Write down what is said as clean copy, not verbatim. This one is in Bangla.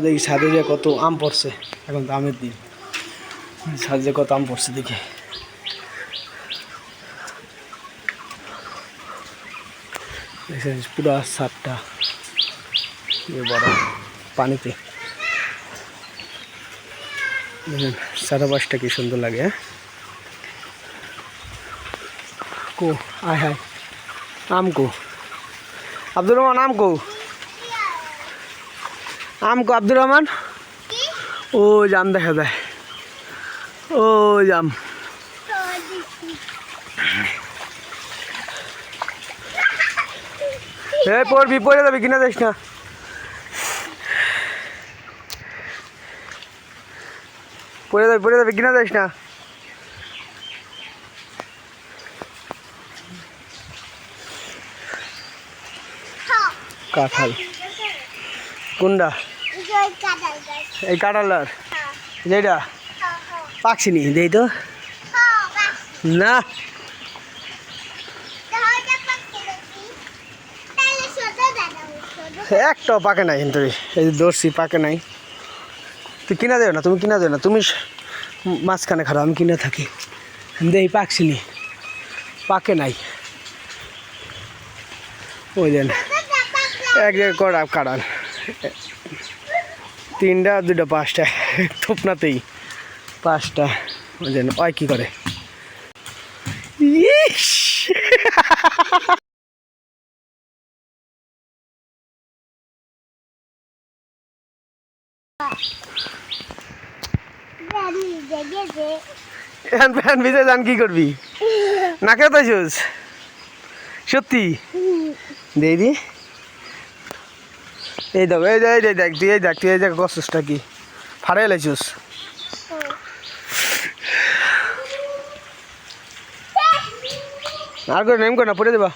দেখি ছাদে যে কত আম পড়ছে, এখন তো আমের দিন, ছাদে যে কত আম পড়ছে দেখি। পুরো ছাদটা বড় পানিতে, দেখেন চারপাশটা কি সুন্দর লাগে। কো আয় হায় আম কো আব্দুর রহমান, আম কো আব্দুর রহমান, ও জাম দেখা যায়, ও জাম। পড়বি, পড়ে যাবি কিনা যাইস না, পড়ে যাবি কিনা যাইস না। কাঁঠাল কোনটা? এই কাঁঠালটার যেটা পাকছিনি দেই তো না, একটাও পাকে নাই কিন্তু, এই যে দর্শি পাকে নাই। তুই কিনা দেও না, তুমি কিনা দেও না, তুমি মাঝখানে খারাপ, আমি কিনে থাকি। দেই পাকছিনি, পাকে নাই। ওই দেন এক জায়গায় কড়া কাঁড়াল, 3টা 2টা 5টা থোপনাতেই 5টা। ওই দেন ওই কী করে, ফ্যান ভিজে যান কি করবি, নাকে তাইছিস সত্যি দেই দি। এই দেখ, এই দেখ তুই, এই দেখ তুই, এই দেখ কষ্টটা কি ফাড়ে লাইছিস। আর করে নেম কর না, পড়ে দেবা।